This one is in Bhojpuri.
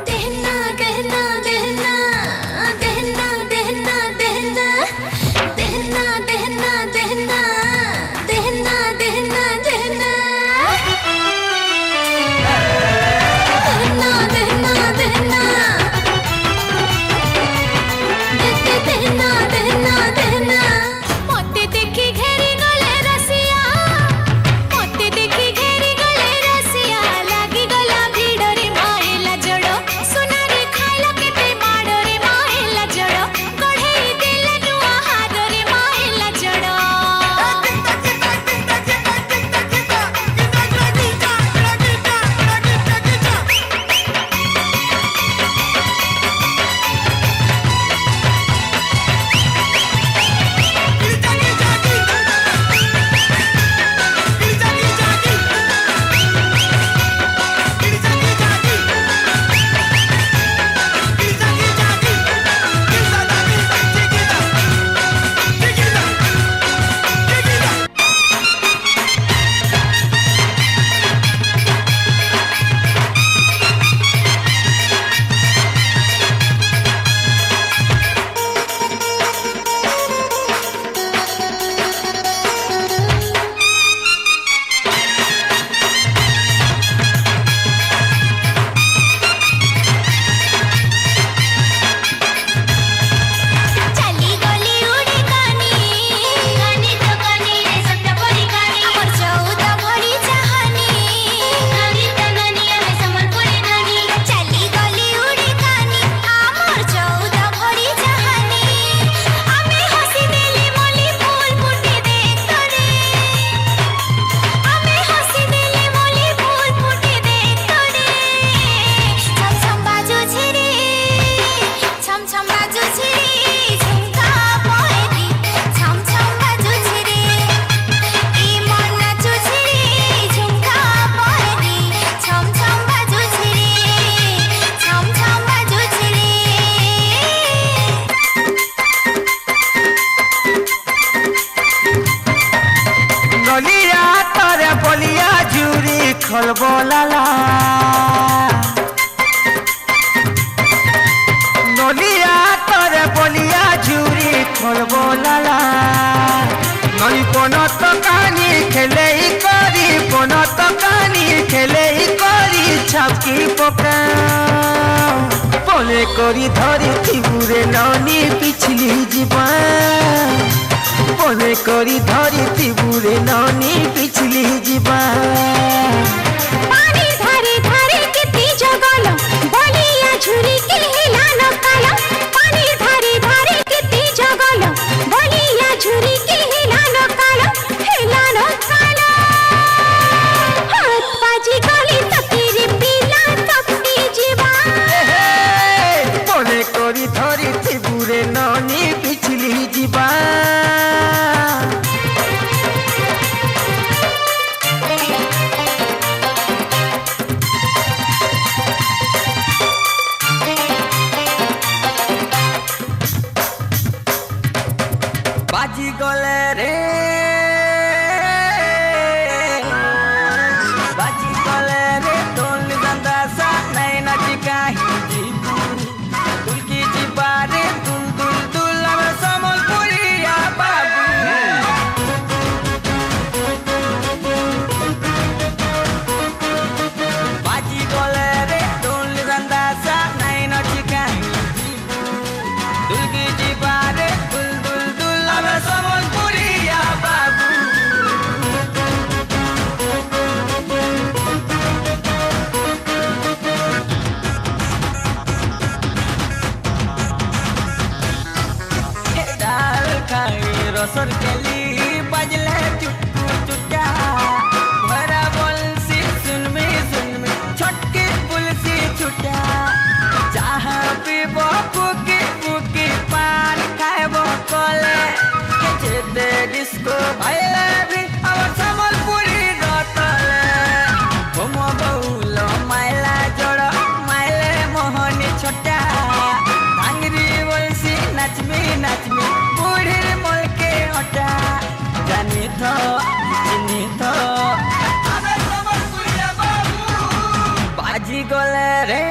दहना दहना दहना दहना दहना दहना दहना दहना दहना दहना दहना दहना दहना दहना दहना दहना दहना दहना मोते देखी घेरी गले रसिया मोते देखी घेरी गले रसिया लागी गला भीड़ रे माएला जड़ो सुना रे खाइला केते माड़ रे माएला जड़ो गढ़ेई देला नुआ हाथ रे माएला जड़ो चली गली उड़ी कानी कानी तो कानी रे सत्ता पड़ी कानी हमर चौदा भरी चाहनी कानी तो कानी रे समलपुरी नानी चली गली उड़ी कानी हमर चौदा भरी चाहनी हमें हंसी देली मोली फूल फूटे देख तोरे हमें हंसी देली मोली फूल फूटे देख तोरे छम छम बाजू छिरी छम छम बाजू छिरी झुमका पहेरी छम छम बाजू छिरी ई मन नाचू छिरी झुमका पहेरी छम छम बाजू छिरी छम छम बाजू छिरी नलिया तोरे बलिया जुरी खलबलाला नलिया तोरे बलिया जुरी खलबलाला नली पनत कानी खेले करी पनत कानी खेले करी छापकी पका पले करी धरी थिबुरे ननी पिछली जीवा पले करी धरी थिबुरे ननी पिछली जीवा पानी धारे धारे कितनी जगल बलिया झुरी के हिलानो काला पानी धारे धारे कितनी जगल बलिया झुरी के हिलानो काला हाथ बाजी गली तकीरी पीला तपती जीवा पले करी धरी थिबुरे ननी पिछली जीवा बाजी गले रे बाजी गले रे ढोल गंदा सा नहीं नचिका हिंदी तुलकी जीवा रे दुल दुल दुल अब समलपुरिया बाबू बाजी गले रे ढोल गंदा सा नहीं नचिका हिंदी तुलकी जीवा रे दुल दुल दुल अब समलपुरिया बाबू डाल खाई रसर केली बजले चुटकू चुटा भरा बोलसी सुनमी छटके पुलसी छुटा चाह पीबो फुकी फुकी पान खाएबो कले के दे डिस्को भाईले भी अब समलपुरी रतले हम बहुल माइला जोड़ माइले मोहनी छोटा भांगरी बोलसी नाचमी नाचमी बूढ़ीर मोल के हटा जानी तो चिनी तो बाजी गले रे